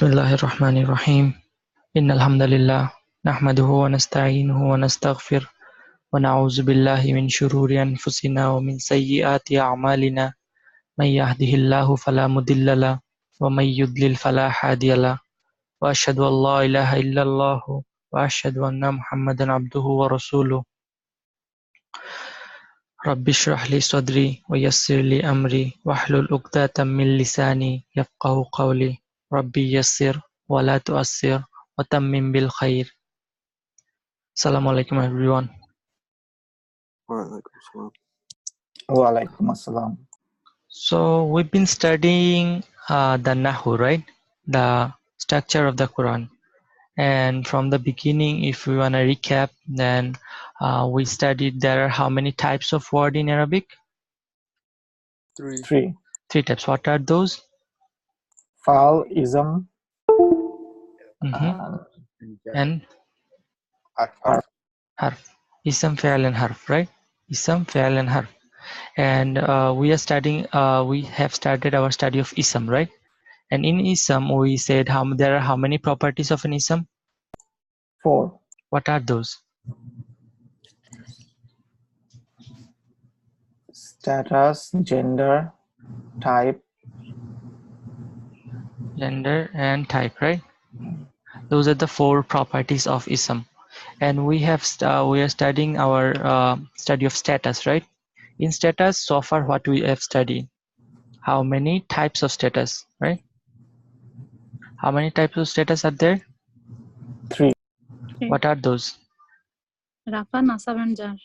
Bismillahirrahmanirrahim. Innal hamdalillah nahmaduhu wa nasta'inuhu wa nastaghfir wa na'udzu billahi min shururi anfusina wa min sayyiati a'malina. May yahdihillahu fala mudilla lahu wa may yudlil fala hadiya lahu. Wa ashhadu an la ilaha illallah wa ashhadu anna Muhammadan abduhu wa rasuluh. Rabbi shrah li sadri wa yassir li amri wahlul 'uqdatam min lisani yafqahu qawli. Rabbi yassir wa la tu'assir wa tammim bil khair. Assalamualaikum everyone. Walaikum assalam. So we've been studying the Nahw, right? The structure of the Quran. And from the beginning, if we want to recap, then we studied there are how many types of word in Arabic? Three. Three types. What are those? Fa'al, ism, And harf. harf. Ism, fi'al, and harf, right? Ism, fi'al, and harf. And we have started our study of ism, right? And in ism, we said there are how many properties of an ism? 4. What are those? Status, gender, type. Gender and type, right? Those are the 4 properties of ism. And we are studying our study of status, right? In status, so far what we have studied, how many types of status, right? How many types of status are there? 3. What are those? Rafa, Nasab, and Jar.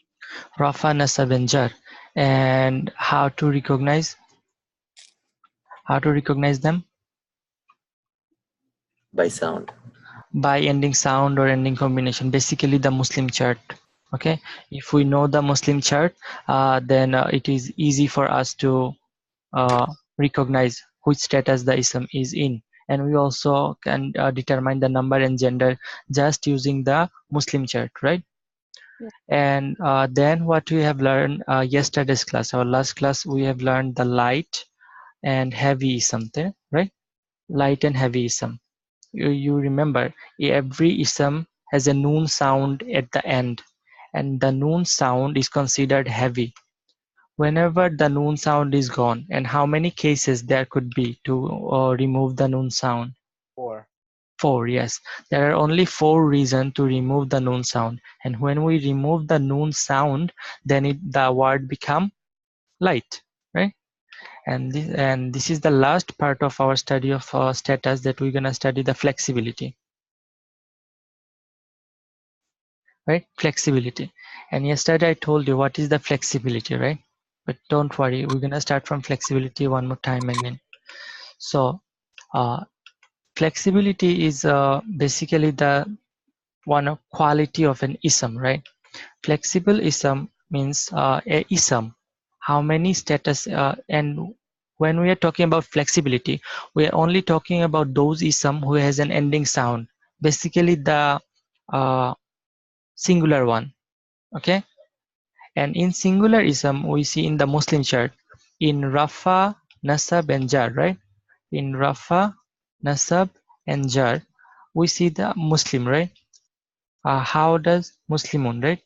Rafa, Nasab, and Jar. And how to recognize them? By sound. By ending sound or ending combination, basically the Muslim chart. Okay, if we know the Muslim chart, then it is easy for us to recognize which status the ism is in, and we also can determine the number and gender just using the Muslim chart, right? Yeah. And then what we have learned yesterday's class, our last class, we have learned the light and heavy ism there, right? Light and heavy ism. You remember every ism has a noon sound at the end, and the noon sound is considered heavy whenever the noon sound is gone. And how many cases there could be to remove the noon sound? 4. 4, yes. There are only 4 reasons to remove the noon sound, and when we remove the noon sound, then the word become light, right? And this is the last part of our study of status, that we're gonna study the flexibility, right? Flexibility. And yesterday I told you what is the flexibility, right? But don't worry, we're gonna start from flexibility one more time again. So flexibility is basically the one quality of an ism, right? Flexible ism means a ism, how many status, and when we are talking about flexibility, we are only talking about those ism who has an ending sound, basically the singular one, okay? And in singular ism, we see in the Muslim chart, in Rafa, Nasab, and Jar, right? In Rafa, Nasab, and Jar, we see the Muslim, right? How does Muslimun, right?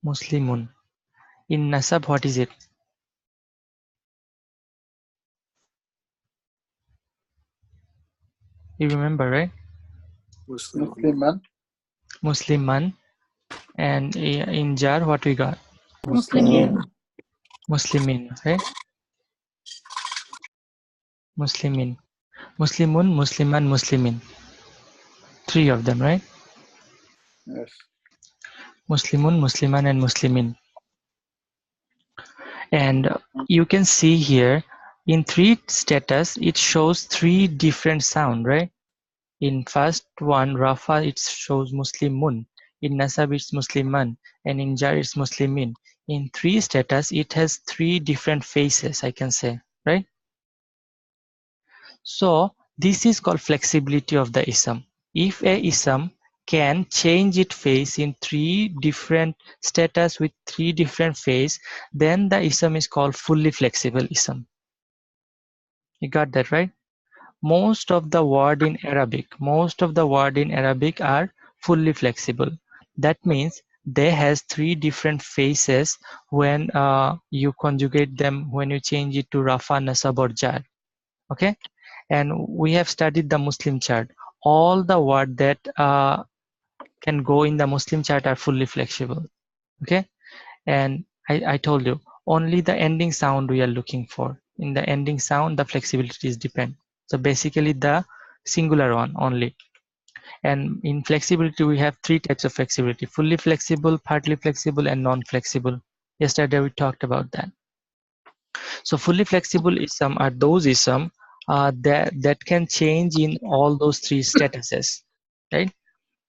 Muslimun. In Nasab, what is it? You remember, right? Musliman. Musliman. And in Jar, what we got? Muslimin. Muslimin, right? Muslimin. Muslimun, Musliman, Muslimin. 3 of them, right? Yes. Muslimun, Musliman, and Muslimin. And you can see here in 3 status, it shows 3 different sound, right? In first one, Rafa, it shows Muslimun. In Nasab, it's Musliman. And in Jar, it's Muslimin. In 3 status, it has 3 different faces, I can say, right? So this is called flexibility of the ism. If a ism can change its face in 3 different status with 3 different face, then the ism is called fully flexible ism. You got that right? Most of the word in Arabic are fully flexible. That means they has 3 different faces when you conjugate them, when you change it to rafa, nasab or jar. Okay, and we have studied the Muslim chart. All the word that can go in the Muslim chart are fully flexible. Okay, and I told you only the ending sound we are looking for. In the ending sound the flexibility is depend. So basically the singular one only. And in flexibility we have 3 types of flexibility: fully flexible, partly flexible and non-flexible. Yesterday we talked about that. So fully flexible ism are those ism that can change in all those 3 statuses, right?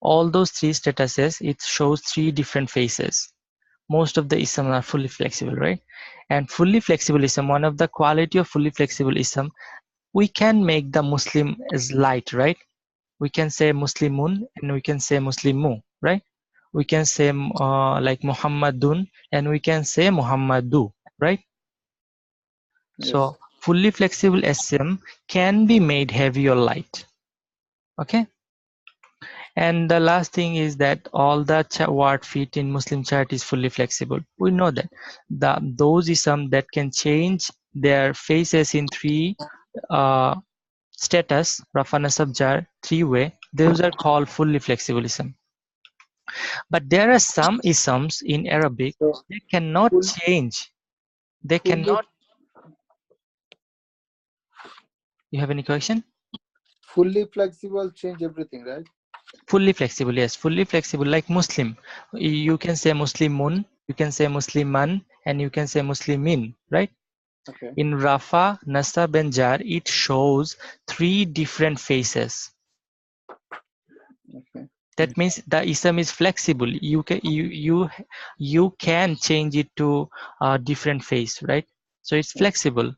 All those 3 statuses, it shows 3 different faces. Most of the ism are fully flexible, right? And fully flexible ism, one of the quality of fully flexible ism, we can make the Muslim as light, right? We can say Muslimun and we can say Muslimu, right? We can say like Muhammadun and we can say Muhammadu, right? Yes. So fully flexible ism can be made heavy or light. Okay. And the last thing is that all the word fit in Muslim chart is fully flexible. We know that those ism that can change their faces in 3 status, rafa, nasab, jar, 3 way, those are called fully flexible ism. But there are some isms in Arabic So they cannot full, change. They fully, cannot. You have any question? fully flexible change everything, right? Fully flexible, yes, fully flexible. Like Muslim, you can say Muslimun, you can say Musliman, and you can say Muslimin, right? Okay. In Rafa, Nasab and Jar, it shows 3 different faces. Okay. That means the ism is flexible. You can change it to a different face, right? So it's flexible.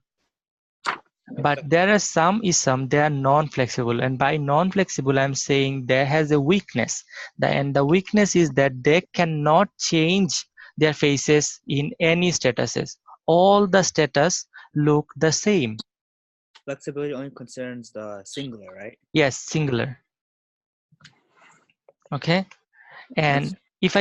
But there are some ism they are non-flexible, and by non-flexible I'm saying there has a weakness. And the weakness is that they cannot change their faces in any statuses. All the status look the same. Flexibility only concerns the singular, right? Yes, singular. Okay. And if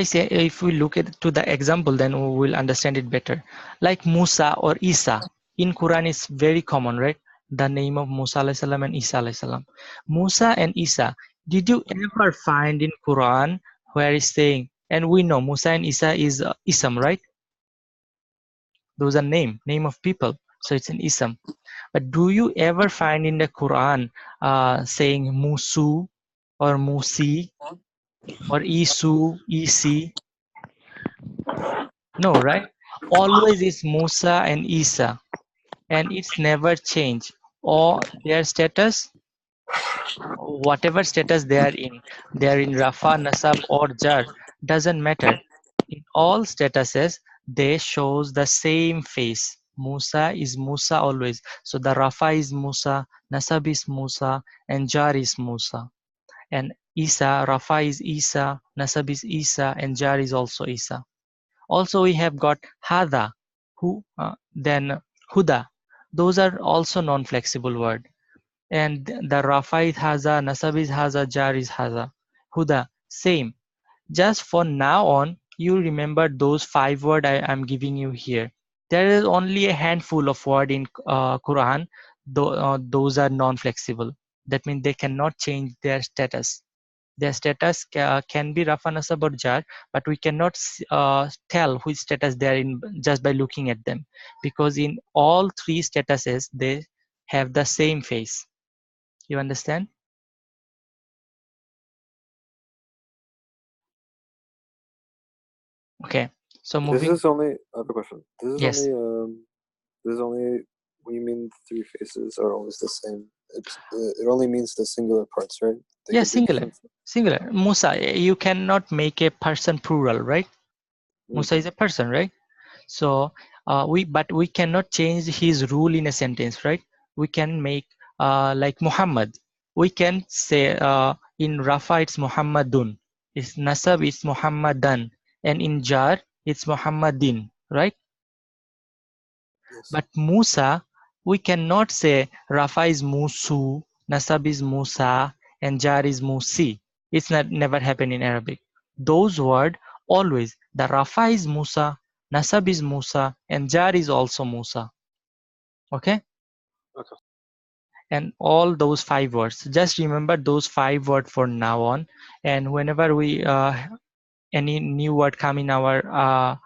we look at to the example, then we will understand it better. Like Musa or Isa in Quran is very common, right? The name of Musa alayhi salam and Isa alayhi salam. Musa and Isa. Did you ever find in Quran where it's saying, and we know Musa and Isa is ism, right? Those are name of people, so it's an ism. But do you ever find in the Quran saying Musu or Musi or Isu, Isi? No, right? Always is Musa and Isa, and it's never changed. Or their status, whatever status they are in Rafa, Nasab or Jar, doesn't matter. In all statuses, they shows the same face. Musa is Musa always. So the Rafa is Musa, Nasab is Musa, and Jar is Musa. And Isa, Rafa is Isa, Nasab is Isa, and Jar is also Isa. Also we have got Hada, then Huda. Those are also non-flexible word. And the Rafa is Haza, Nasab is Haza, Jar is Haza. Huda, same. Just for now on, you remember those 5 words I am giving you here. There is only a handful of words in Quran, those are non-flexible. That means they cannot change their status. Their status can be Rafa, Nasab or Jar, but we cannot tell which status they are in just by looking at them, because in all 3 statuses they have the same face. You understand? Okay. So moving. This is only. I have a question. This is Yes. only. This is only. When you mean 3 faces are always the same. It only means the singular parts, right? They Yeah, could be singular. different. Singular. Musa, you cannot make a person plural, right? Musa is a person, right? So but we cannot change his rule in a sentence, right? We can make like Muhammad. We can say in Rafa it's Muhammadun, Is nasab is Muhammadan, and in jar it's Muhammadin, right? Yes. But Musa, we cannot say Rafa is Musu, nasab is Musa, and jar is Musi. It's not never happened in Arabic. Those words always the Rafa is Musa, nasab is Musa, and jar is also Musa. Okay? Okay. And all those 5 words. Just remember those 5 words for now on. And whenever we any new word come in our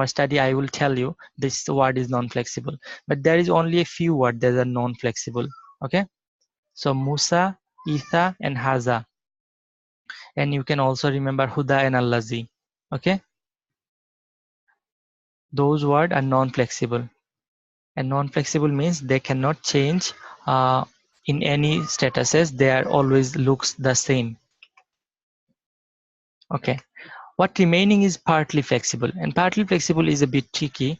study, I will tell you this word is non-flexible. But there is only a few words that are non-flexible. Okay? So Musa, Itha, and Haza. And you can also remember Huda and Allazi. Okay? Those words are non-flexible. And non-flexible means they cannot change in any statuses. They are always looks the same. Okay. What remaining is partly flexible, and partly flexible is a bit tricky.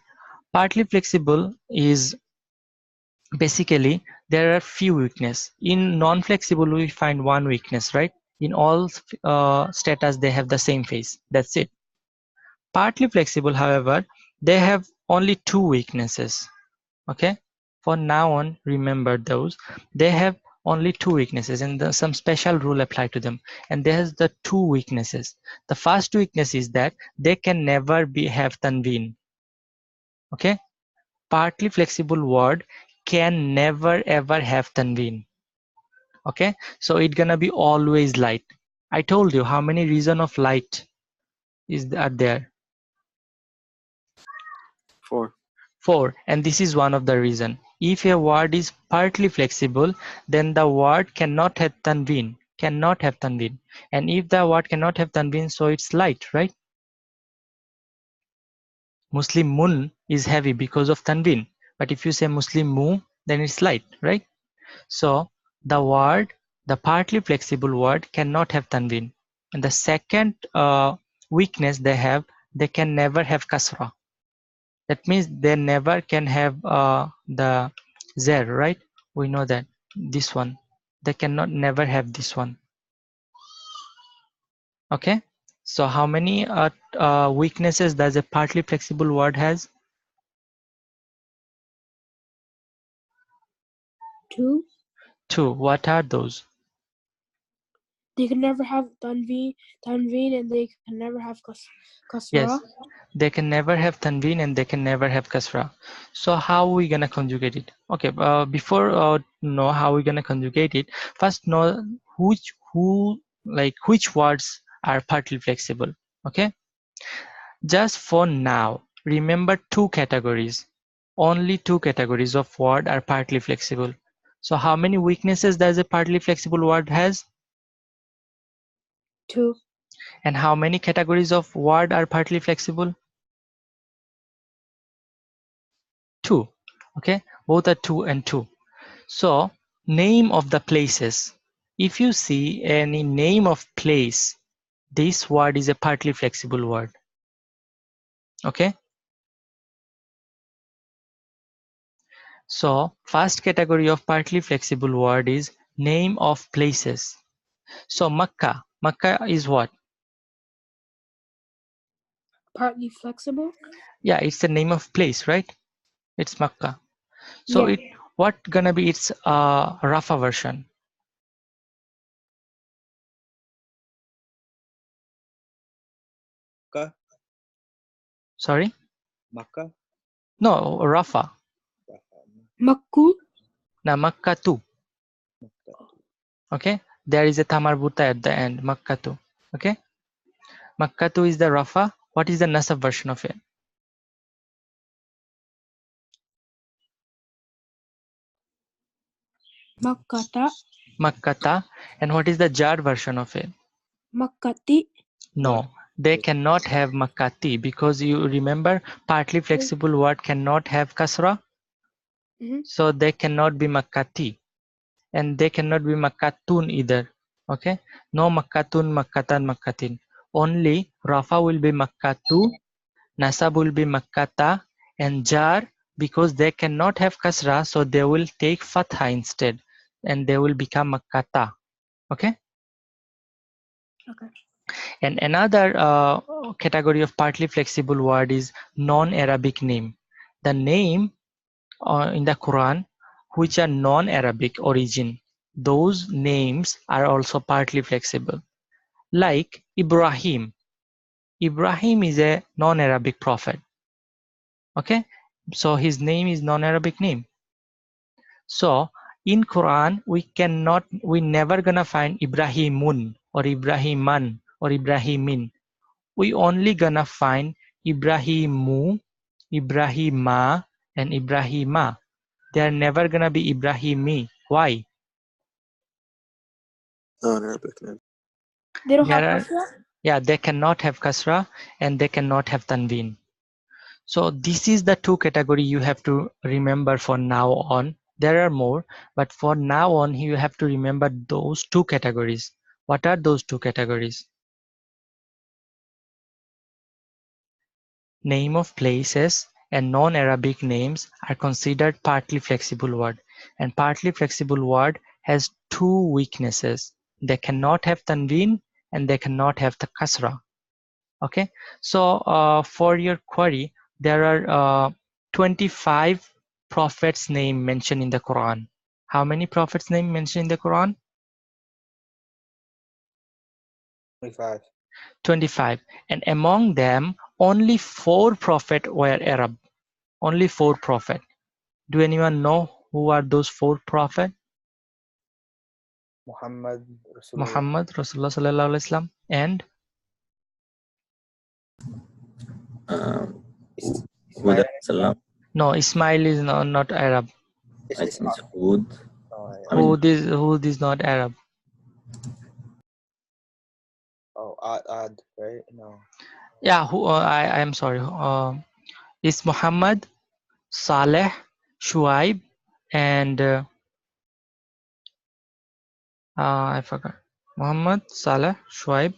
Partly flexible is basically there are few weakness. In non-flexible we find one weakness, right? In all status they have the same face. That's it. Partly flexible, however, they have only 2 weaknesses. Okay, for now on, remember those. They have only 2 weaknesses, and some special rule apply to them. And there's the 2 weaknesses. The first weakness is that they can never have tanween. Okay, partly flexible word can never ever have tanween. Okay, so it's gonna be always light. I told you how many reasons of light are there. 4. 4, and this is one of the reason. If a word is partly flexible, then the word cannot have tanween. Cannot have tanween. And if the word cannot have tanween, so it's light, right? Muslimun is heavy because of tanween. But if you say Muslimu, then it's light, right? So the word, the partly flexible word cannot have tanween. And the second weakness they have, they can never have kasra. That means they never can have the zer, right? We know that this one, they cannot never have this one. Okay, so how many weaknesses does a partly flexible word has? 2. 2. What are those? They can never have tanveen, and they can never have kasra. Yes, they can never have tanween and they can never have kasra. So how are we gonna conjugate it? Okay, before know how we're gonna conjugate it, first know which words are partly flexible. Okay, just for now, remember 2 categories. Only 2 categories of word are partly flexible. So how many weaknesses does a partly flexible word has? 2. And how many categories of word are partly flexible? 2. Okay, both are 2 and 2. So name of the places. If you see any name of place, this word is a partly flexible word. Okay. So first category of partly flexible word is name of places. So Makkah. Makkah is what? Partly flexible. Yeah, it's the name of place, right? It's Makkah. So Yeah. what gonna be its Rafa version? Makkah. Sorry? Makkah. No, Rafa. Makku. Now Makkah too. Okay, there is a tamarbuta at the end, Makkatu. Okay, Makkatu is the Rafa. What is the nasab version of it? Makkata. Makkata. And what is the jar version of it? Makkati. No, they cannot have Makkati because you remember partly flexible word cannot have kasra. So they cannot be Makkati. And they cannot be Makkatun either. Okay, no Makkatun, Makkatan, Makkatin. Only Rafa will be Makkatu, nasab will be Makkata, and jar, because they cannot have kasra, so they will take fatha instead and they will become Makkata. Okay. Okay. And another category of partly flexible word is non-Arabic name. The name in the Quran which are non-Arabic origin, those names are also partly flexible. Like Ibrahim. Ibrahim is a non-Arabic prophet. Okay, so his name is non-Arabic name. So in Quran we never gonna find Ibrahimun or Ibrahiman or Ibrahimin. We only gonna find Ibrahimu, Ibrahima, and Ibrahima. They are never gonna be Ibrahimi. Why? Non-Arabic name. They don't have There are, kasra? yeah, they cannot have kasra and they cannot have tanween. So this is the two category you have to remember for now on. There are more, but for now on you have to remember those two categories. What are those two categories? Name of places and non-Arabic names are considered partly flexible word, and partly flexible word has two weaknesses. They cannot have tanween and they cannot have the kasra. Okay, so for your query, there are 25 prophets' name mentioned in the Quran. How many prophets' name mentioned in the Quran? 25. 25. And among them, only 4 prophets were Arab. Only 4 prophets. Do anyone know who are those 4 prophets? Muhammad, Rasulullah. Muhammad, Rasulullah Sallallahu Alaihi Wasallam, and Is- Hud Ismail. salam. no, Ismail is not Arab. I think it's Hud. I mean, Hud is not Arab. Oh, Ad, right? No. Yeah, I am sorry. It's Muhammad, Saleh, Shuaib, and I forgot. Muhammad, Saleh, Shuaib,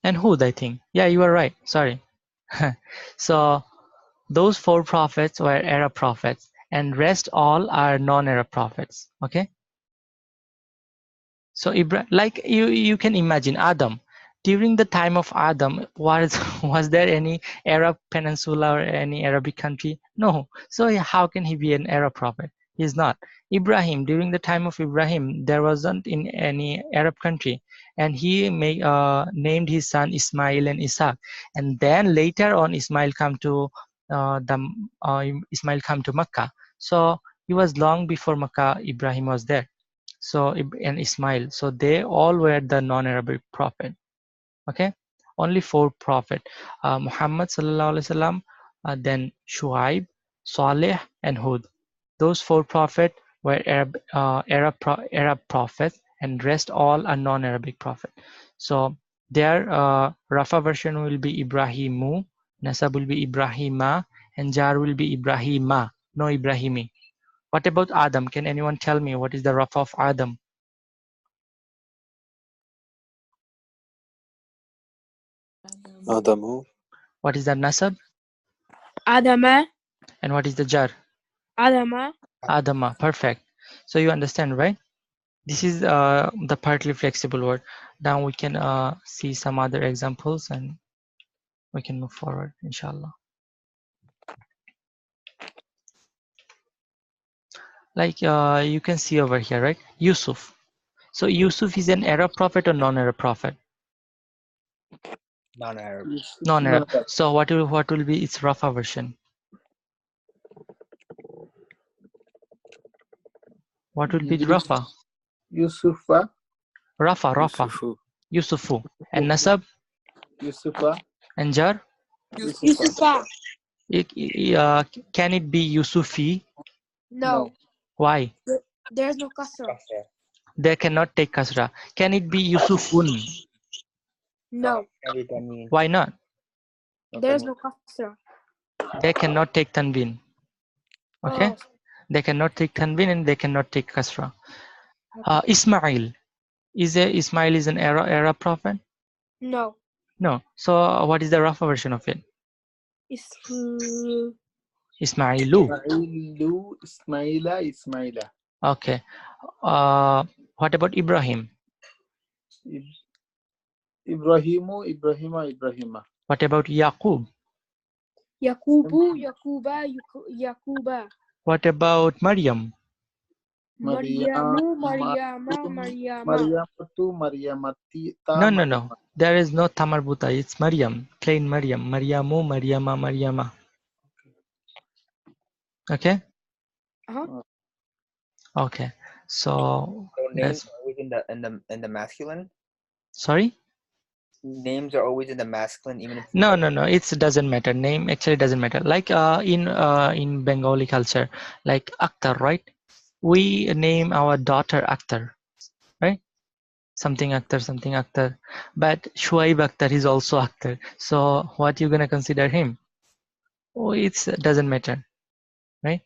and Hud, I think. Yeah, you are right. Sorry. So those 4 prophets were Arab prophets, and rest all are non-Arab prophets. Okay. So like you can imagine Adam. During the time of Adam, was there any Arab peninsula or any Arabic country? No. So how can he be an Arab prophet? He's not. Ibrahim, during the time of Ibrahim, there wasn't in any Arab country, and he named his son Ismail and Isaac. And then later on, Ismail come to Makkah. So he was long before Makkah. Ibrahim was there. So and Ismail, so they all were the non-Arabic prophet. Okay, only 4 prophet: Muhammad sallallahu alaihi wasallam, then Shuaib, Saleh, and Hud. Those 4 prophet were Arab prophets, and rest all are non-Arabic prophet. So their Rafa version will be Ibrahimu, Nasab will be Ibrahima, and Jar will be Ibrahima, no Ibrahimi. What about Adam? Can anyone tell me what is the Rafa of Adam? Adamu. What is the Nasab? Adama. And what is the Jar? Adama. Adama. Perfect. So you understand, right? This is the partly flexible word. Now we can see some other examples and we can move forward, inshallah. Like you can see over here, right? Yusuf. So Yusuf is an Arab prophet or non-Arab prophet? Non-Arab. Non-Arab. So what will be its Rafa version? What will be Rafa? Yusufa. Rafa. Yusufu. Yusufu. And Nasab? Yusufa. And Jar? Yusufa. Can it be Yusufi? No. Why? There's no kasra. They cannot take kasra. Can it be Yusufun? No. Why not? There's no kasra. They cannot take tanween. Okay? Oh. They cannot take tanween and they cannot take kasra. Ismail. Ismail is an Arab prophet? No. No. So what is the Rafa version of it? Ismailu. Ismailu. Ismaila. Okay. What about Ibrahim? Ibrahimu, Ibrahima, Ibrahima. What about Yaqub? Yakubu, Yakuba, Yakuba. What about Maryam? Maryamu, Maryama, Maryama. Maryamatu, Maryamati, No, no, no. There is no tamarbuta. It's Maryam. Plain Maryam. Maryamu, Maryama, Maryama. Okay? Uh-huh. Okay. So So names that's are always in the masculine. sorry? Names are always in the masculine, even if No, no, no. It doesn't matter. Name actually doesn't matter. Like in Bengali culture, like Akhtar, right? We name our daughter Akhtar, right? Something Akhtar, something Akhtar. But Shuaib Akhtar is also Akhtar. So what you gonna consider him? Oh, it doesn't matter, right?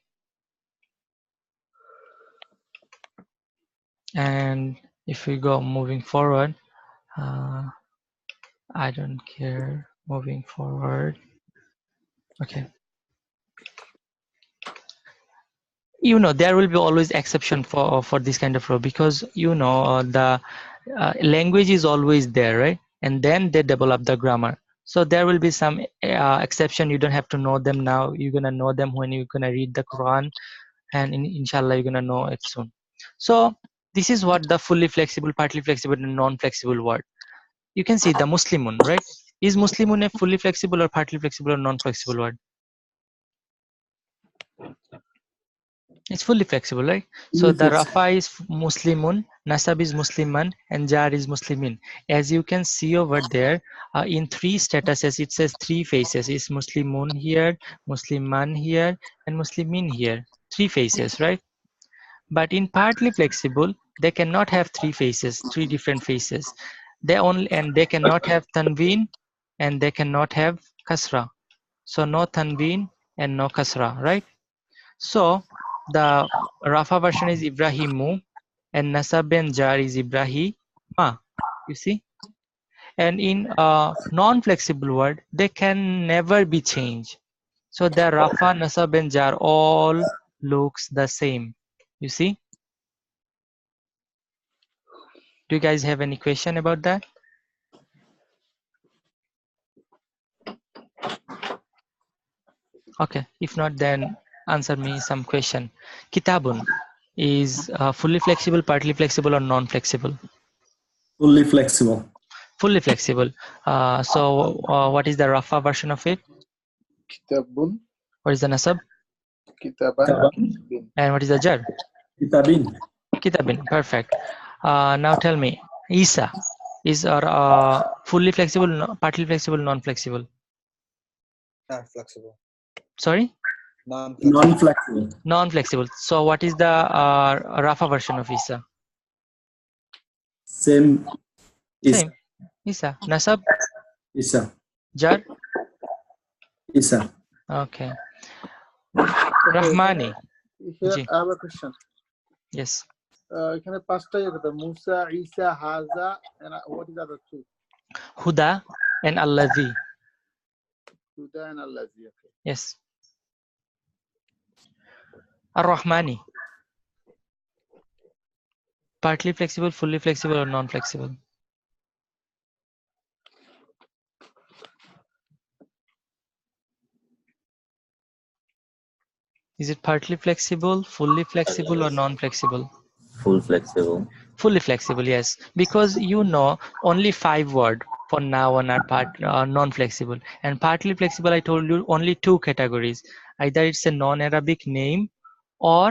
And if we go moving forward, I don't care. Moving forward. Okay. You know, there will be always exception for this kind of role, because you know the language is always there, right? And then they develop the grammar. So there will be some exception. You don't have to know them now. You're gonna know them when you're gonna read the Quran, and inshallah you're gonna know it soon. So this is what the fully flexible, partly flexible, and non-flexible word. You can see the Muslimun, right? Is Muslimun a fully flexible or partly flexible or non-flexible word? It's fully flexible, right? So the Rafa is Muslimun, Nasab is Musliman, and Jar is Muslimin. As you can see over there, in three statuses, it says three faces. It's Muslimun here, Musliman here, and Muslimin here. Three faces, right? But in partly flexible, they cannot have three faces, three different faces. They cannot have tanween, and they cannot have kasra. So no tanween and no kasra, right? So the Rafa version is Ibrahimu, and Nasab and Jar is Ibrahima. You see? And in a non-flexible word, they can never be changed. So the Rafa, Nasab and Jar all looks the same. You see? Do you guys have any question about that? Okay, if not, then answer me some question. Kitabun is fully flexible, partly flexible, or non-flexible? Fully flexible. Fully flexible. So what is the Rafa version of it? Kitabun, What is the Nasab? Kitaban, And what is the Jar? Kitabin. Kitabin. Perfect. Now tell me, Isa is fully flexible, partly flexible, non-flexible? not flexible. Sorry? Non-flexible. Non-flexible. Non-flexible. So what is the Rafa version of Isa? Same. Same. Isa. Nasab? Isa. Jar? Isa. Okay. Rahmani. Here Ji. I have a question. Yes. এখানে পাঁচটা ইয়ে কথা মুসা ঈসা হাজা and what is the other two? Huda and Allazi. Huda and Allazi. Okay. Yes. Ar-Rahmani. Partly flexible, fully flexible, or non-flexible? Is it partly flexible, fully flexible, or non-flexible? Full flexible. Fully flexible, yes. Because you know only 5 words for noun are non-flexible. And partly flexible, I told you only 2 categories. Either it's a non-Arabic name or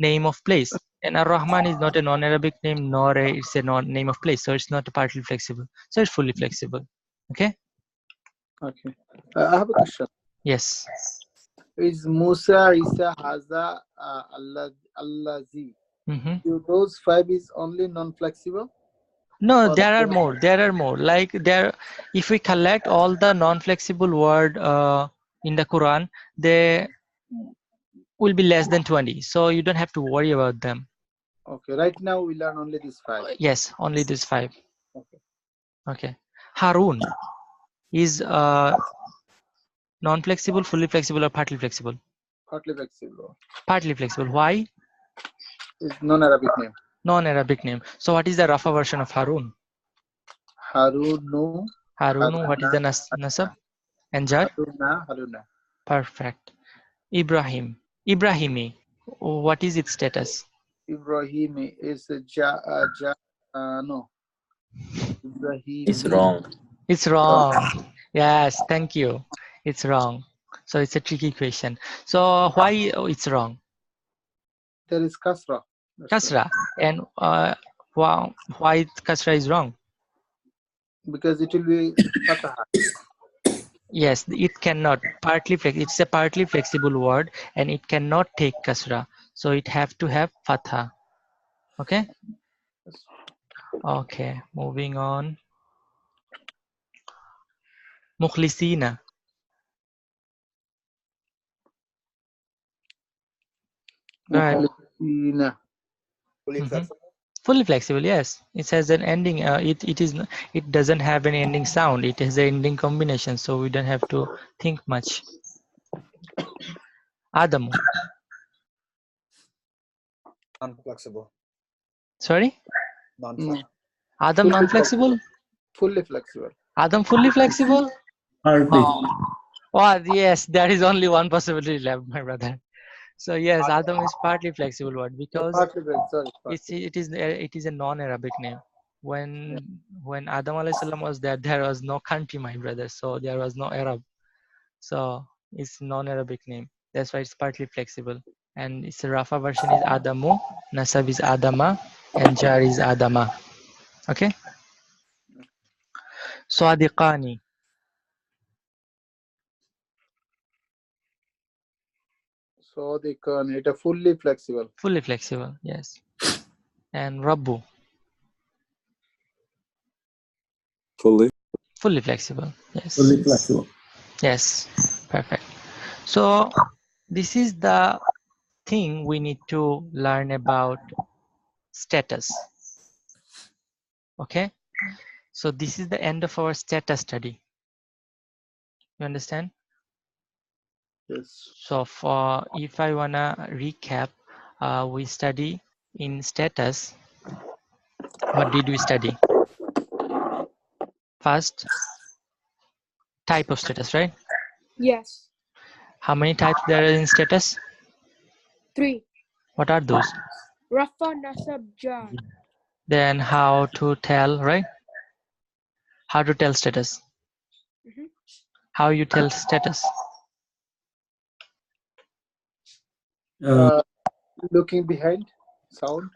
name of place. And Ar-Rahman is not a non-Arabic name, nor it's a name of place. So it's not partly flexible. So it's fully flexible. Okay? Okay. I have a question. Yes. Is Musa, Isa, Haza, Allazi? Those 5 is only non-flexible? No, there are more. There are more. Like if we collect all the non-flexible word in the Quran, they will be less than 20. So you don't have to worry about them. Okay. Right now we learn only these 5. Yes, only these 5. Okay. Okay. Harun is non-flexible, fully flexible, or partly flexible? Partly flexible. Partly flexible. Why? It's non-Arabic name. Non-Arabic name. So what is the Rafa version of Harun? Harunu. Harunu, what is the nasab? And jar? Haruna. Perfect. Ibrahim. Ibrahimi, what is its status? Ibrahimi is a no. Ibrahim. It's wrong. It's wrong. Yes, thank you. It's wrong. So it's a tricky question. So why it's wrong? There is kasra. That's Kasra. And why kasra is wrong? right. Because it will be fatah. Yes, it cannot. It's a partly flexible word and it cannot take kasra. So it have to have fatha. Okay? Okay, moving on. Mukhlisina. Go ahead. Mukhlisina. Fully Mhm. flexible. Fully flexible, yes. It has an ending. It doesn't have an ending sound. It has an ending combination, so we don't have to think much. Adamu. Non-flexible. Sorry? Non-flexible. Adam non-flexible? Fully flexible. Adam fully flexible? Hardly. Oh, yes, there is only one possibility left, my brother. So yes, Adam is partly flexible word because Partly flexible. Sorry. it is a non-Arabic name. When Adam alayhi salam was there was no country, my brother. So there was no Arab. So it's non-Arabic name. That's why it's partly flexible. And its Rafa version is Adamu, Nasab is Adama, and Jar is Adama. Okay? Sadiqani. So they can it a fully flexible. Fully flexible, yes. And Rabbu. Fully. Fully flexible, yes. Fully flexible. Yes, perfect. So this is the thing we need to learn about status. Okay? So this is the end of our status study. You understand? Yes. So if I wanna recap, we study in status. What did we study? First, type of status, right? Yes. How many types there are in status? 3. What are those? Rafa, Nasab, Jar. Then how to tell, right? How to tell status? Mhm. How you tell status? Looking behind sound.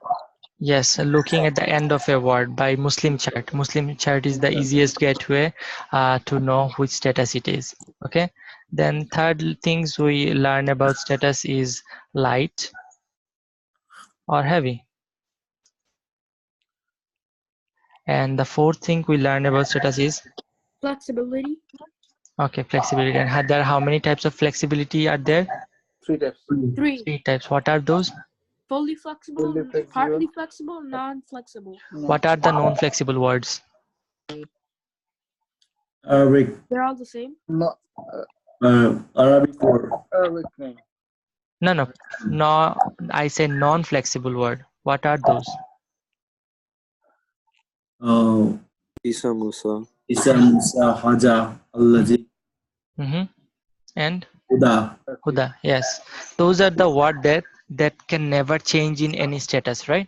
Yes, looking at the end of a word by Muslim chart. Muslim chart is the easiest gateway to know which status it is. Okay. Then third things we learn about status is light or heavy. And the fourth thing we learn about status is Flexibility. okay, flexibility. And how many types of flexibility are there? 3 types. 3. 3 types. What are those? Fully flexible, Fully flexible. partly flexible, non-flexible. What are the non-flexible words? Arabic. They're all the same. No, Arabic word. Arabic name. No. I say non-flexible word. What are those? Isa Musa. Isa, Musa, Haja, Allazi, And Huda. Huda. Yes, those are the words that can never change in any status, right?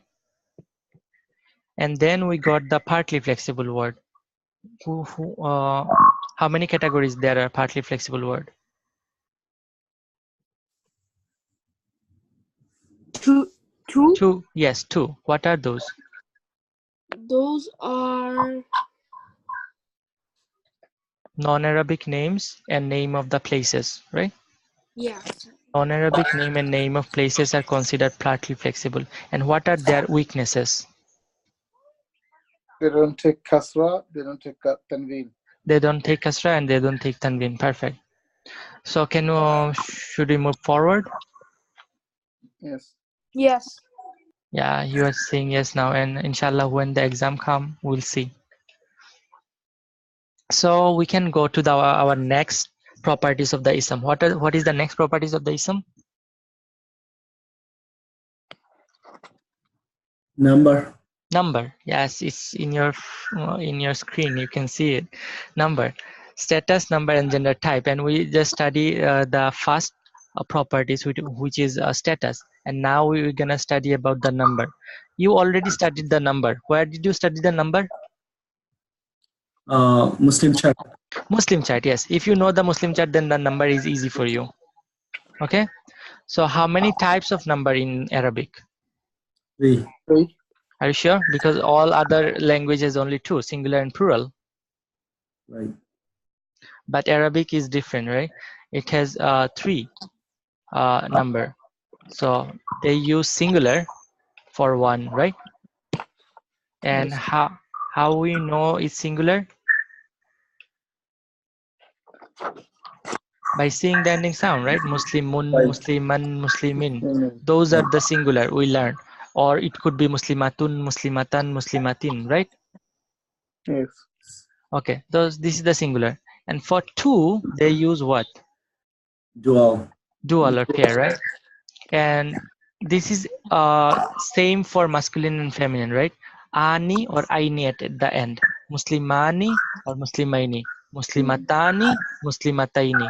And then we got the partly flexible word. How many categories there are partly flexible word? 2. 2. Yes, 2. What are those? Those are Non-Arabic names and name of the places, right? yeah. Non-Arabic name and name of places are considered partly flexible. And what are their weaknesses? They don't take kasra. They don't take tanween. They don't take kasra and they don't take tanween. Perfect. So should we move forward? Yes. Yes. Yeah, you are saying yes now, and inshallah when the exam come, we'll see. So we can go to our next properties of the ism. What is the next properties of the ism? Number. Number. Yes, it's in your screen. You can see it. Number, status, number, and gender type. And we just study the first properties, which is status. And now we're gonna study about the number. You already studied the number. Where did you study the number? Muslim chat. Muslim chat. Yes. If you know the Muslim chat, then the number is easy for you. Okay. So how many types of number in Arabic? 3. 3. Are you sure? Because all other languages only 2, singular and plural. Right. But Arabic is different, right? It has 3 number. So they use singular for 1, right? And how we know it's singular? By seeing the ending sound, right? Muslimun, Right. Musliman, Muslimin. Those are the singular we learn. Or it could be Muslimatun, Muslimatan, Muslimatin, right? Yes. Okay, this is the singular. And for 2, they use what? Dual. Dual or pair, right? And this is same for masculine and feminine, right? Ani or aini at the end. Muslimani or muslimaini. Muslimatani, muslimataini,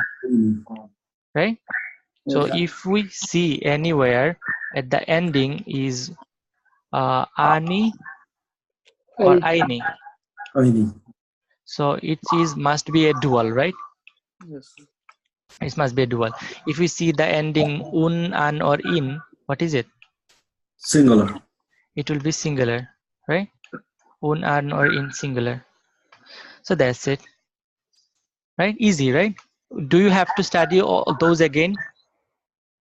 right? So if we see anywhere at the ending is ani or aini, Aini. so it must be a dual, right? Yes. It must be a dual. If we see the ending un, an, or in, what is it? Singular. It will be singular, right? Un, an, or in singular. So that's it, right? Easy, right? Do you have to study all those again?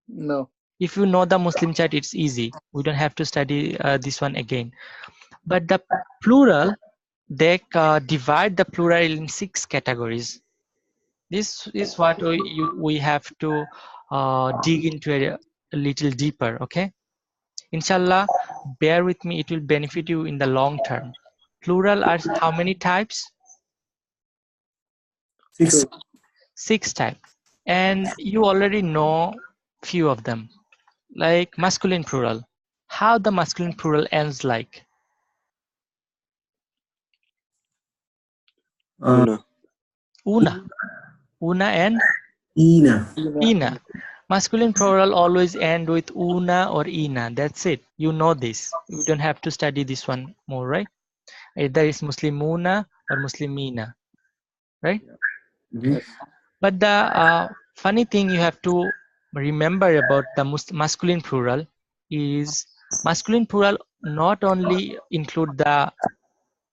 No. If you know the Muslim chat, it's easy. We don't have to study this one again. But the plural, they divide the plural in 6 categories. This is what we have to dig into a little deeper, okay? Inshallah, bear with me, it will benefit you in the long term. Plural are how many types? 6. 6 types. And you already know few of them, like masculine plural. How the masculine plural ends like? Una. Una. Una and Ina. ina. Masculine plural always end with una or ina. That's it. You know this. You don't have to study this one more, right? Either it's Muslimuna or Muslimina, right? Yes. But the funny thing you have to remember about the masculine plural is masculine plural not only include the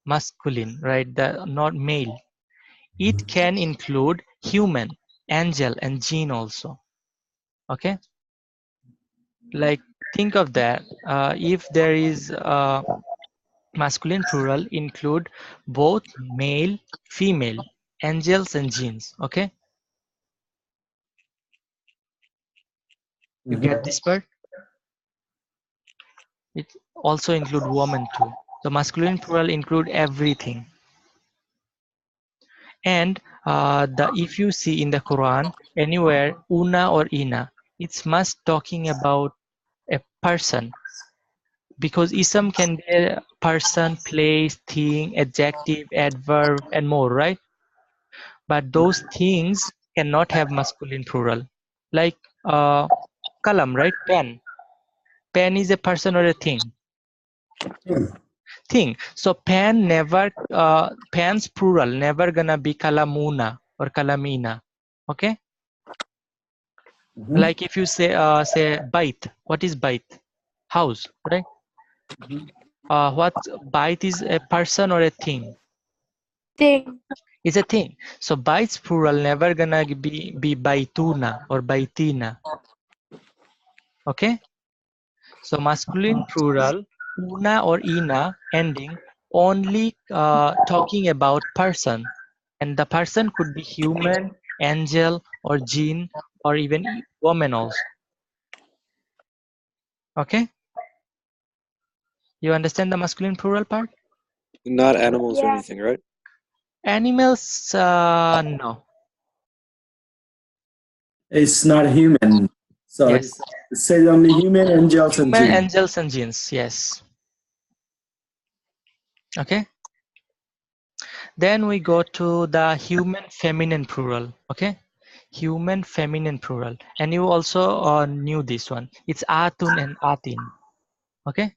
masculine, right? The not male. It can include human, angel, and jinn also. Okay. Like think of that. If there is masculine plural include both male, female, angels, and jinns. Okay. You get this part? It also include woman too. So masculine plural include everything. And if you see in the Quran anywhere una or ina, it's must talking about a person, because ism can be a person, place, thing, adjective, adverb, and more, right? But those things cannot have masculine plural. Like kalam, right? Pen. Pen is a person or a thing. So pen never, pen's plural never gonna be kalamuna or kalamina. Okay. Like if you say bait, what is bait? House, right? What bait is a person or a thing? Thing. It's a thing. So bait's plural never gonna be baituna or baitina. Okay. So masculine plural una or ina ending only talking about person, and the person could be human, angel, or jinn, or even woman also. Okay. You understand the masculine plural part? Not animals or Yeah. anything, right? Animals, no. It's not human. So Yes. it says only human, angels, and Human, jinn. angels, and jinns. Yes. Okay. Then we go to the human feminine plural. Okay. Human feminine plural. And you also knew this one. It's atun and atin. Okay.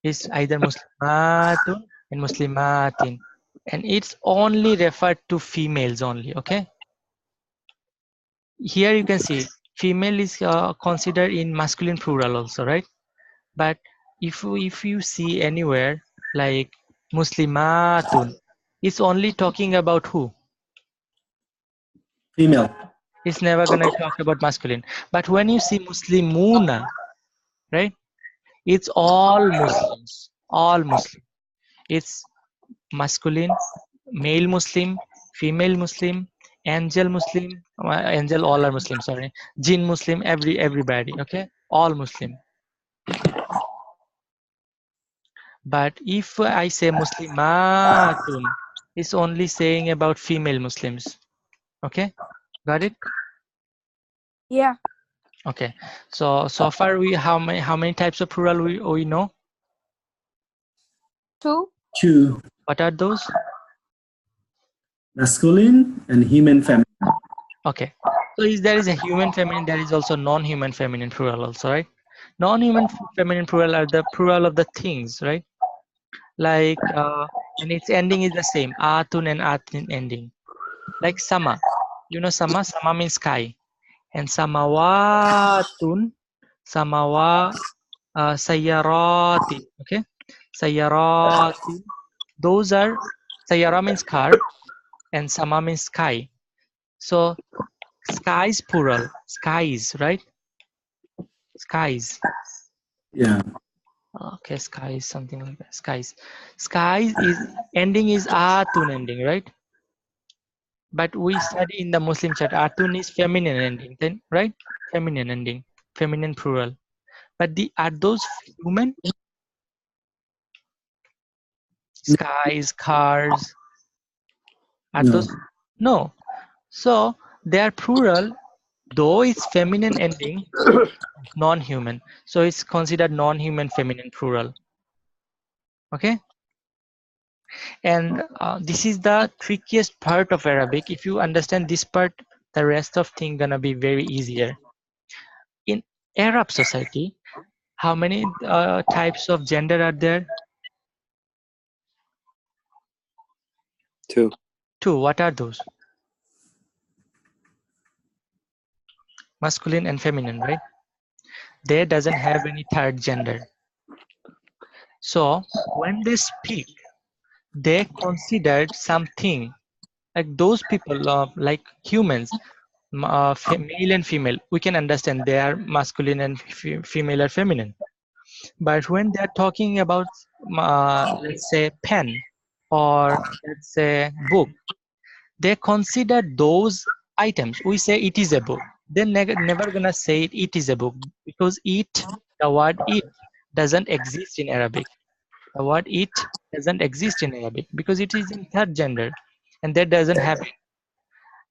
It's either muslimatun and muslimatin. And it's only referred to females only. Okay. Here you can see female is considered in masculine plural also, right? But if you see anywhere like muslimatun, it's only talking about who? Female. It's never gonna talk about masculine. But when you see muslimuna, right? It's all Muslims, all Muslim. It's masculine, male Muslim, female Muslim, angel Muslim, angel all are Muslim. Sorry, jinn Muslim, everybody. Okay, all Muslim. But if I say muslimatun, it's only saying about female Muslims. Okay, got it? Yeah. Okay. So far we how many types of plural we know? 2. 2. What are those? Masculine and human feminine. Okay. So there is a human feminine, there is also non-human feminine plural also, right? Non-human feminine plural are the plural of the things, right? Like and its ending is the same, atun and atin ending. Like sama. You know sama? Sama means sky. And samawatun, sayaratin. Okay? Sayaratin. Those are, sayara means car and sama means sky. So skies plural, skies, right? Skies. Yeah. Okay, skies, something like that. Skies. Skies is ending is atun ending, right? But we study in the Muslim chat, atun is feminine ending, then right? Feminine ending, feminine plural. But are those human? Skies, cars, are No. those? No. So they are plural, though it's feminine ending, non-human. So it's considered non-human feminine plural. Okay. And this is the trickiest part of Arabic. If you understand this part, the rest of thing gonna be very easier. In Arab society, how many types of gender are there? 2. 2. What are those? Masculine and feminine, right? There doesn't have any third gender. So when they speak, they considered something like those people, like humans, male and female. We can understand they are masculine and female or feminine. But when they're talking about, let's say, pen or let's say book, they consider those items. We say it is a book. They're never gonna say it is a book, because the word it doesn't exist in Arabic. The word it doesn't exist in Arabic because it is in third gender, and that doesn't have it.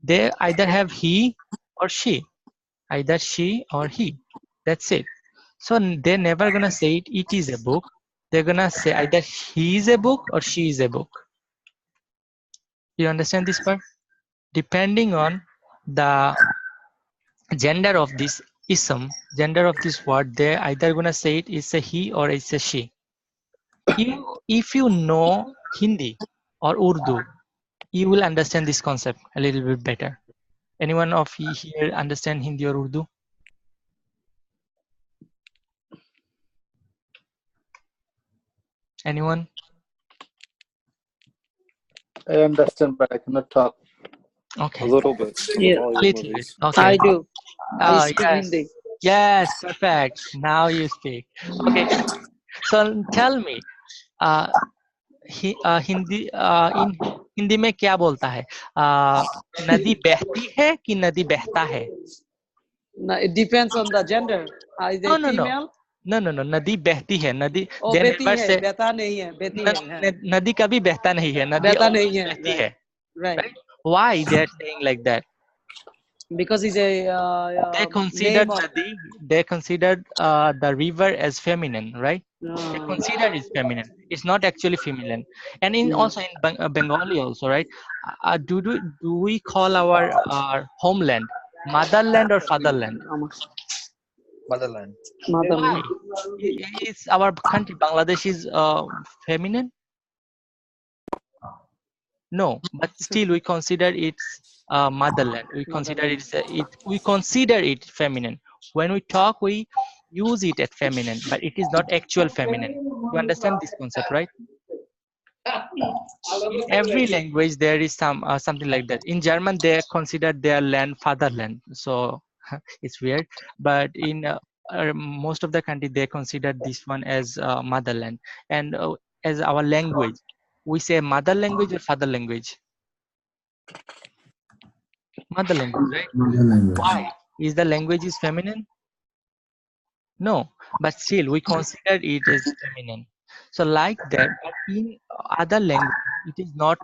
They either have he or she, either she or he. That's it. So they're never gonna say it is a book. They're gonna say either he is a book or she is a book. You understand this part? Depending on the gender of this ism, gender of this word, they're either gonna say it is a he or it's a she. If you know Hindi or Urdu, you will understand this concept a little bit better. Anyone of you here understand Hindi or Urdu? Anyone? I understand, but I cannot talk. Okay. A little bit. The Yeah. volume A of little bit. his- Okay. I do. I speak Yes. Hindi. Yes, perfect. Now you speak. Okay. So tell me, Hindi इन हिंदी में क्या बोलता है? नदी बहती है कि नदी बहता है? It depends on the gender. Is No, it no, no. female? No, no, no. नदी बहती है. नदी Oh, they beti never hai. say Beta nahi hai. Beti hai. नदी कभी बहता नहीं है. नदी Beta nahi always hai. बहती Right. है. Right. Right? Why they are saying like that? Because it's a They considered name of. nadi. They considered the river as feminine, right? They consider it feminine. It's not actually feminine. And in also in Bengali also, right? Do we call our homeland motherland or fatherland? Motherland. Why? It's our country. Bangladesh is feminine. No, but still we consider it's motherland. We consider we consider it feminine. When we talk, we use it as feminine, but it is not actual feminine. You understand this concept, right? In every language there is something like that. In German they consider their land fatherland, so it's weird. But in most of the country they consider this one as motherland. And as our language, we say mother language or father language. Mother language, right? Mother language. Why? Is the language is feminine? No, but still we consider it as feminine. So like that, but in other language, it is not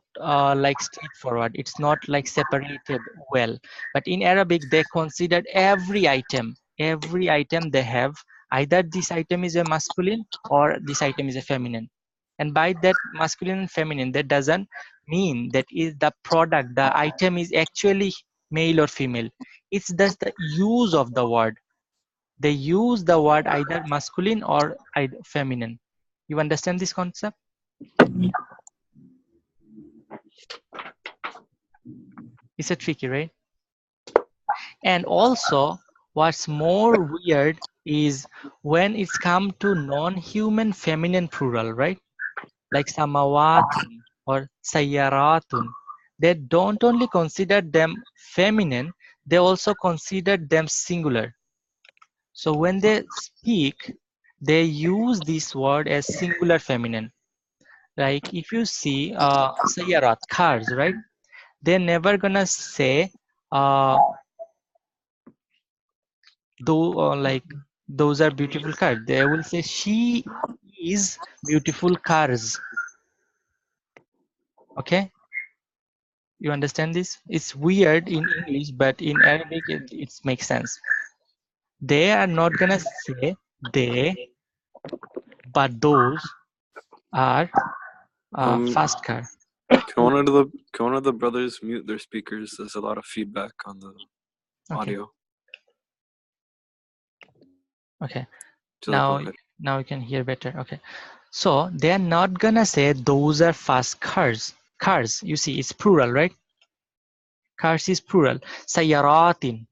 like straightforward. It's not like separated well. But in Arabic, they consider every item they have, either this item is a masculine or this item is a feminine. And by that masculine and feminine, that doesn't mean that is the product, the item is actually male or female. It's just the use of the word. They use the word either masculine or either feminine. You understand this concept? It's a tricky, right? And also, what's more weird is when it's come to non-human feminine plural, right? Like samawatun or sayyaratun. They don't only consider them feminine, they also consider them singular. So when they speak, they use this word as singular feminine. Like if you see sayyarat, cars, right? They're never gonna say like those are beautiful cars. They will say she is beautiful cars. Okay, you understand this? It's weird in English, but in Arabic it makes sense. They are not gonna say they, but those are fast car. Can one of the brothers mute their speakers? There's a lot of feedback on the audio. Okay. Now you can hear better. Okay. So they are not gonna say those are fast cars. Cars, you see, it's plural, right? Cars is plural. Sayaratin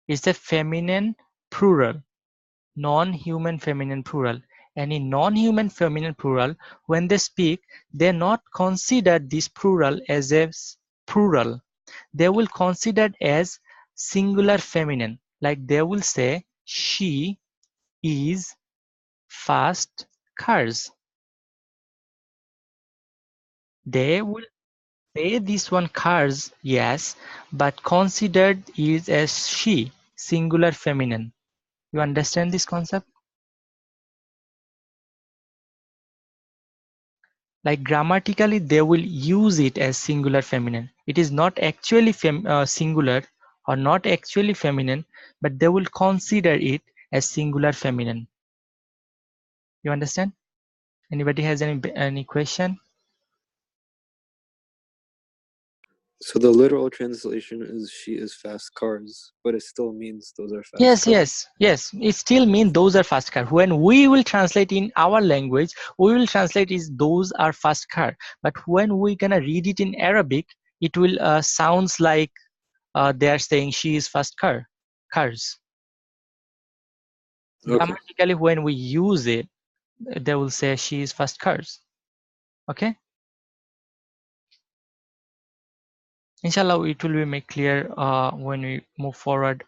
is the feminine plural, non-human feminine plural. And in non-human feminine plural, when they speak, they not consider this plural as a plural. They will consider it as singular feminine. Like they will say, she is fast cars. They will say this one cars, yes, but considered is as she, singular feminine. You understand this concept? Like grammatically, they will use it as singular feminine. It is not actually singular or not actually feminine, but they will consider it as singular feminine. You understand? Anybody has any question? So the literal translation is she is fast cars, but it still means those are fast Yes. It still means those are fast car. When we will translate in our language, we will translate is those are fast car. But when we're gonna read it in Arabic, it will sounds like they are saying she is fast cars. Okay. Grammatically, when we use it, they will say she is fast cars. Okay. Inshallah, it will be made clear when we move forward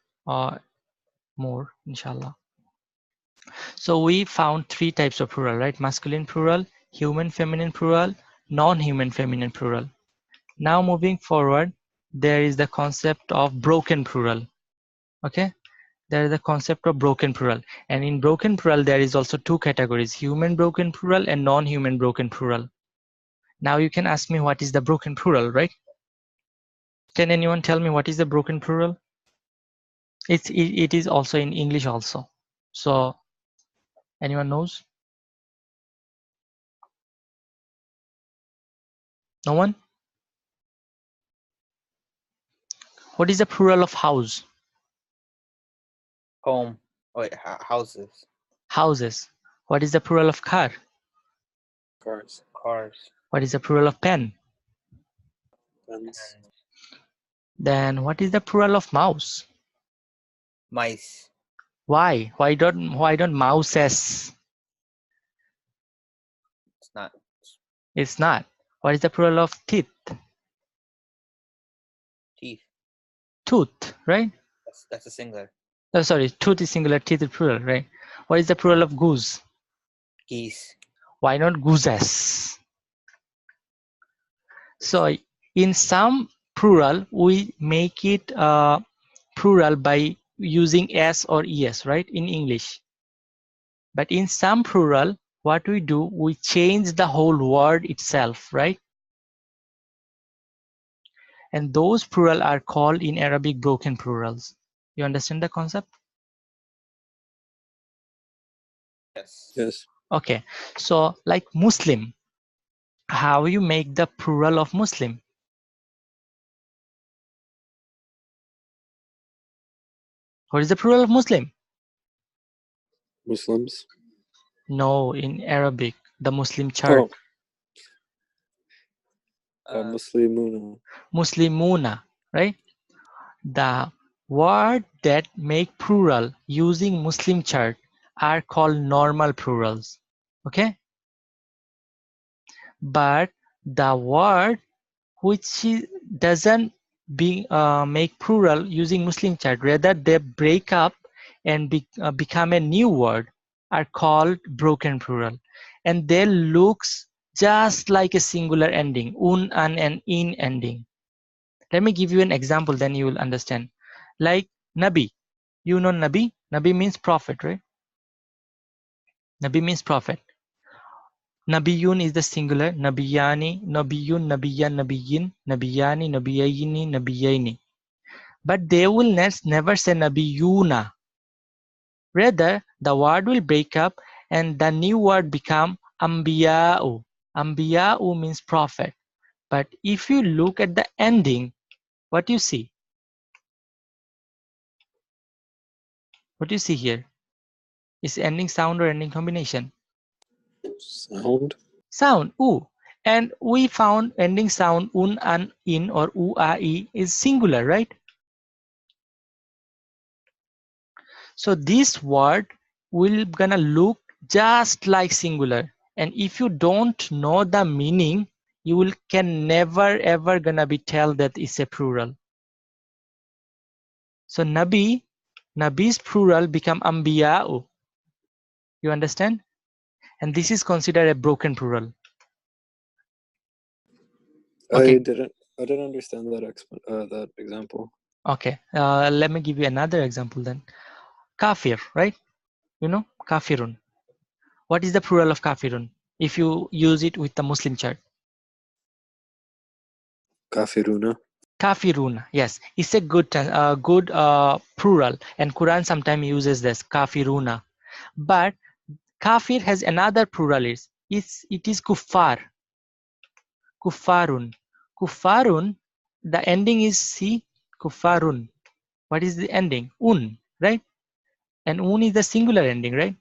more, inshallah. So we found three types of plural, right? Masculine plural, human feminine plural, non-human feminine plural. Now moving forward, there is the concept of broken plural. Okay, there is the concept of broken plural, and in broken plural there is also two categories: human broken plural and non-human broken plural. Now you can ask me what is the broken plural, right? Can anyone tell me what is the broken plural? It is also in English also. So anyone knows? No one? What is the plural of house? Home. Oh, wait, houses. Houses. What is the plural of car? Cars. Cars. What is the plural of pen? Pens. Then what is the plural of mouse? Mice. Why? Why don't mouses? It's not. It's not. What is the plural of teeth? Teeth. Tooth, right? That's a singular. Oh, sorry, tooth is singular, teeth is plural, right? What is the plural of goose? Geese. Why not gooses? So in some plural, we make it plural by using s or es, right, in English. But in some plural, what we do, we change the whole word itself, right? And those plural are called in Arabic broken plurals. You understand the concept? Yes. Yes. Okay, so like Muslim, how you make the plural of Muslim? What is the plural of Muslim? Muslims. No, in Arabic, the Muslim chart. Muslimuna. Muslimuna, right? The word that make plural using Muslim chart are called normal plurals. Okay? But the word which doesn't make plural using Muslim chart, rather they break up and become a new word, are called broken plural. And they looks just like a singular ending, un, an, and in ending. Let me give you an example, then you will understand. Like Nabi. You know Nabi? Nabi means prophet, right? Nabi means prophet. Nabiyun is the singular. Nabiyani, Nabiyun, Nabiyan, Nabiyin, Nabiyani, Nabiyayini, Nabiyaini. But they will never say Nabiyuna. Rather, the word will break up and the new word become Ambiya'u. Ambiya'u means prophet. But if you look at the ending, what you see? What do you see here? Is ending sound or ending combination? Sound. Sound, u. And we found ending sound un, an, in, or u, a, e is singular, right? So this word will gonna look just like singular. And if you don't know the meaning, you can never ever gonna be tell that it's a plural. So Nabi's plural become Ambiya'u. You understand? And this is considered a broken plural. Okay. I didn't understand that example. Okay. Let me give you another example then. Kafir, right? You know, kafirun. What is the plural of kafirun if you use it with the Muslim chart? Kafiruna. Kafiruna, yes, it's a good plural, and Quran sometimes uses this kafiruna. But kafir has another plural. It is kuffar. Kuffarun. Kuffarun. The ending is si kuffarun. What is the ending? Un, right? And un is the singular ending, right?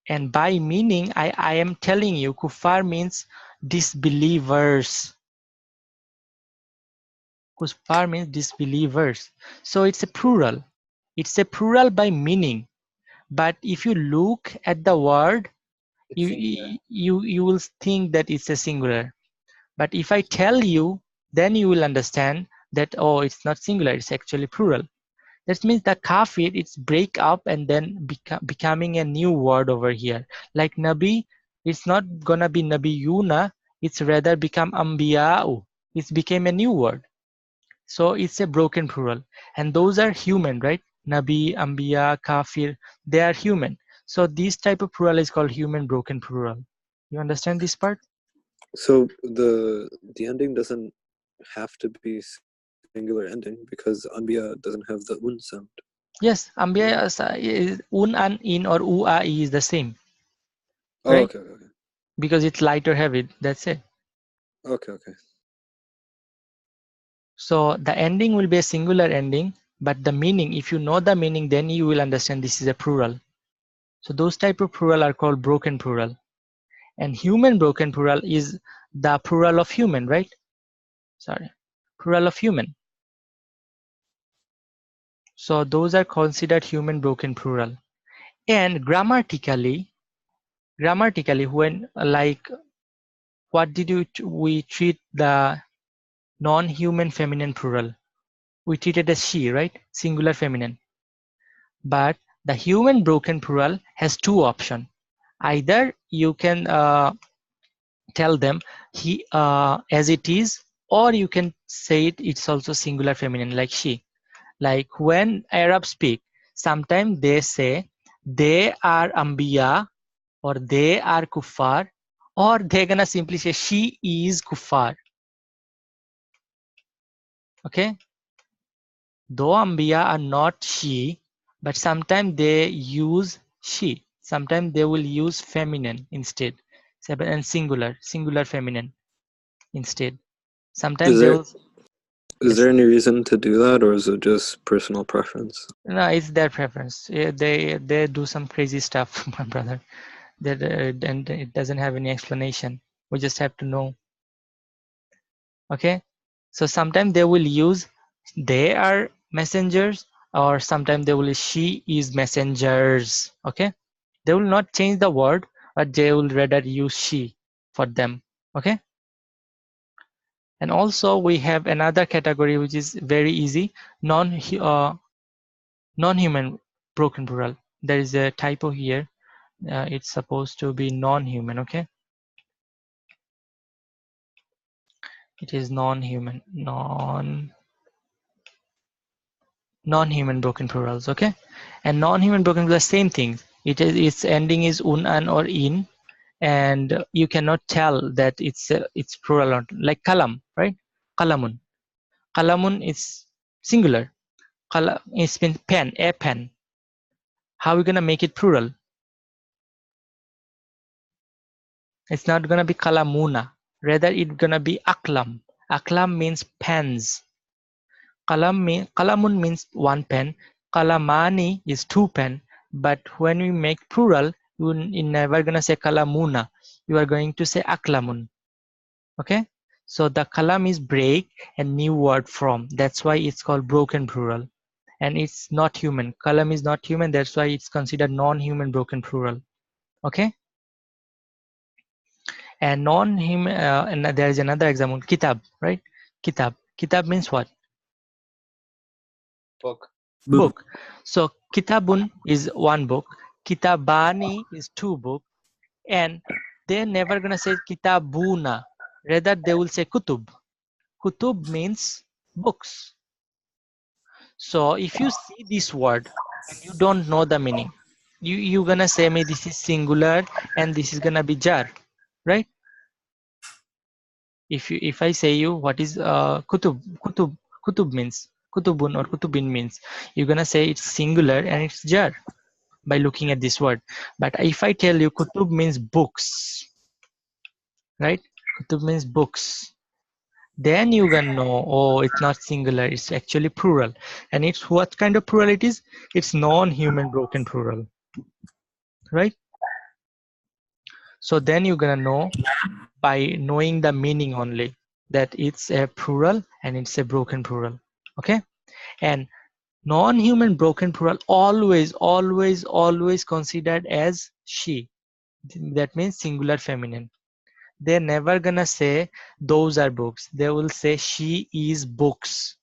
And by meaning, I am telling you, kuffar means disbelievers. Kuffar means disbelievers. So it's a plural. It's a plural by meaning. But if you look at the word, you will think that it's a singular. But if I tell you, then you will understand that, oh, it's not singular, it's actually plural. That means the kafir, it's break up and then becoming a new word over here. Like Nabi, it's not gonna be Nabiyuna, it's rather become Ambiya'u. It's became a new word. So it's a broken plural. And those are human, right? Nabi, Ambiya, Kafir, they are human. So this type of plural is called human broken plural. You understand this part? So the ending doesn't have to be singular ending because Anbiya doesn't have the un sound. Yes, Ambiya is un, an, in, or u, a, is the same. Oh, Right? okay. Because it's light or heavy, that's it. Okay, okay. So the ending will be a singular ending, but the meaning, if you know the meaning, then you will understand this is a plural. So those type of plural are called broken plural. And human broken plural is the plural of human, right? Sorry, plural of human. So those are considered human broken plural. And grammatically, when like what did we treat the non-human feminine plural? We treat it as she, right? Singular feminine. But the human broken plural has two options. Either you can tell them he as it is, or you can say it's also singular feminine like she. Like when Arabs speak, sometimes they say they are Ambiya or they are Kuffar, or they're gonna simply say she is Kuffar. Okay? Though Ambiya are not she, but sometimes they use she. Sometimes they will use feminine instead, and singular feminine instead. Sometimes Is they there will. is Yes. there any reason to do that, or is it just personal preference? No, it's their preference. Yeah, they do some crazy stuff, my brother. That and it doesn't have any explanation. We just have to know. Okay, so sometimes they will use they are messengers, or sometimes they will use she is messengers. Okay, they will not change the word, but they will rather use she for them. Okay, and also we have another category which is very easy, non-human broken plural. There is a typo here. It's supposed to be non-human. Okay, it is non-human, non-human broken plurals. Okay, and non-human broken plurals, same thing. Its ending is un, an, or in, and you cannot tell that it's plural or not. Like kalam, right? Kalamun. Kalamun is singular. It's been pen, a pen. How are we gonna make it plural? It's not gonna be kalamuna. Rather, it's gonna be aklam. Aklam means pens. Kalamun means one pen. Kalamani is two pen. But when we make plural, you're never gonna say kalamuna. You are going to say aklamun. Okay? So the kalam is break and new word from. That's why it's called broken plural. And it's not human. Kalam is not human. That's why it's considered non-human broken plural. Okay? And non-human, and there is another example, kitab, right? Kitab. Kitab means what? Book. Book. So kitabun is one book, kitabani is two book, and they're never gonna say kitabuna. Rather, they will say kutub. Kutub means books. So if you see this word and you don't know the meaning, you gonna say me this is singular and this is gonna be jar, right? If I say you what is kutub means, kutubun or kutubin means, you're gonna say it's singular and it's jar by looking at this word. But if I tell you kutub means books, right? Kutub means books. Then you can know, oh, it's not singular, it's actually plural. And it's what kind of plural it is? It's non-human broken plural, right? So then you're gonna know by knowing the meaning only that it's a plural and it's a broken plural. Okay? And non-human broken plural always considered as she. That means singular feminine. They're never gonna say those are books. They will say she is books.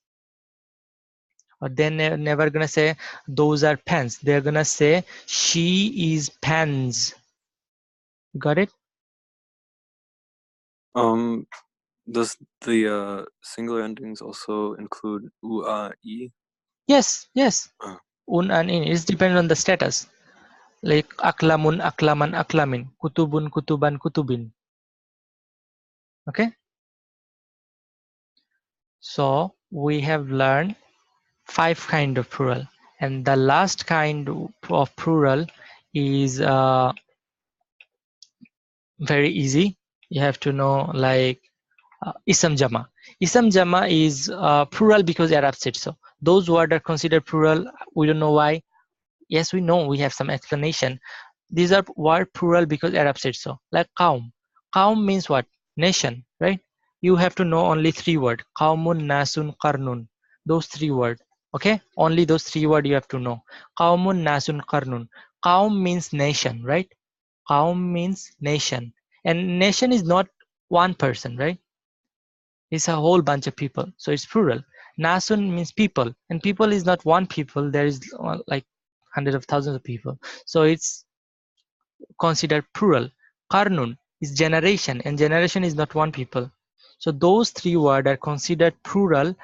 Or they're never gonna say those are pens. They're gonna say she is pens. Got it? Does the singular endings also include u, e? Yes. Uh, Un and in. It depends on the status. Like aklamun, aklaman, aklamin. Kutubun, kutuban, kutubin. Okay? So we have learned 5 kind of plural. And the last kind of plural is very easy. You have to know like Isam Jama. Isam Jama is plural because Arab said so. Those words are considered plural. We don't know why. Yes, we know. We have some explanation. These are word plural because Arab said so. Like Qaum. Qaum means what? Nation, right? You have to know only 3 words. Qaumun, Nasun, Qarnun. Those 3 words. Okay? Only those 3 words you have to know. Qaumun, Nasun, Qarnun. Qaum means nation, right? Qaum means nation. And nation is not one person, right? It's a whole bunch of people. So it's plural. Nasun means people. And people is not one people. There is like hundreds of thousands of people. So it's considered plural. Qarnun is generation, and generation is not one people. So those 3 words are considered plural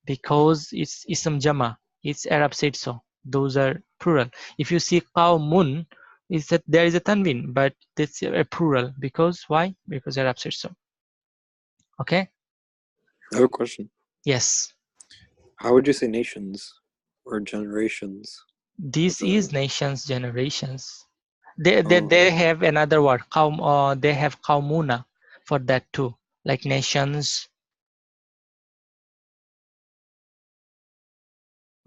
because it's ism jama. It's Arab said so. Those are plural. If you see qawmun, is that there is a tanwin, but it's a plural because why? Because Arab said so. Okay. I have a question. Yes. How would you say nations or generations? This With the- is nations, generations. They have another word. They have qawmuna for that too, like nations.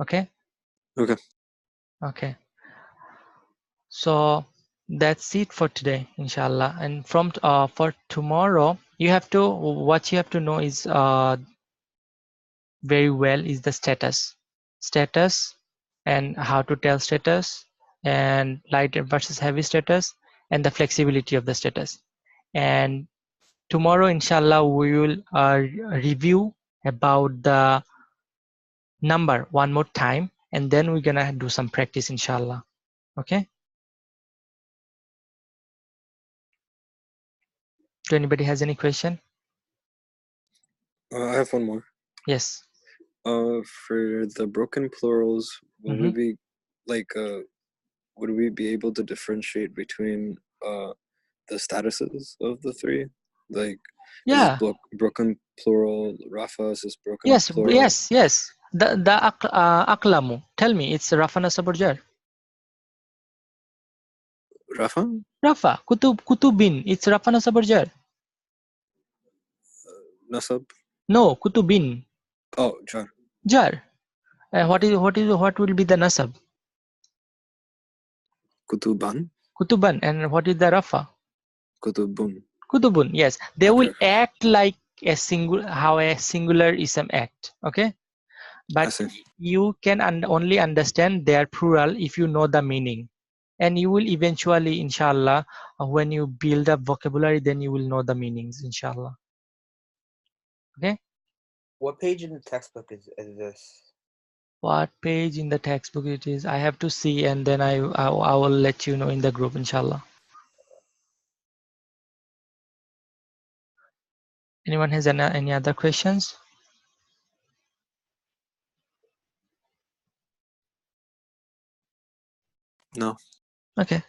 Okay. Okay. Okay. So that's it for today, inshallah. And from for tomorrow, you have to what you have to know is very well is the status, and how to tell status, and light versus heavy status, and the flexibility of the status. And tomorrow, inshallah, we will review about the number one more time, and then we're gonna do some practice, inshallah. Okay. Do anybody has any question? I have one more. Yes. For the broken plurals, will we be like would we be able to differentiate between the statuses of the 3? Like, Yeah. is this broken plural Rafa? Is this broken Yes. plural? Yes. The aklamu. Tell me, it's Rafa Nasab or Jar? Rafa? Rafa. Kutubin. It's Rafa Nasab or Jar? Nasab? No, Kutubin. Oh, Jar. Jar. What will be the Nasab? Kutuban? Kutuban. And what is the Rafa? Kutubun. Kutubun. Yes. They Okay. will act like a singular ism act. Okay. But you can only understand their plural if you know the meaning. And you will eventually, inshallah, when you build up vocabulary, then you will know the meanings, inshallah. Okay. What page in the textbook is this? What page in the textbook it is? I have to see, and then I will let you know in the group, inshallah. Anyone has any other questions? No. Okay.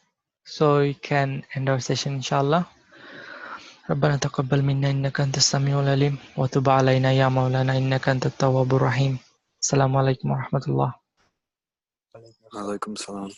So we can end our session, inshallah. ربنا تقبل منا إنك أنت السميع العليم وتب علينا يا مولانا إنك أنت التواب الرحيم. السلام عليكم ورحمة الله. Alaikum salam.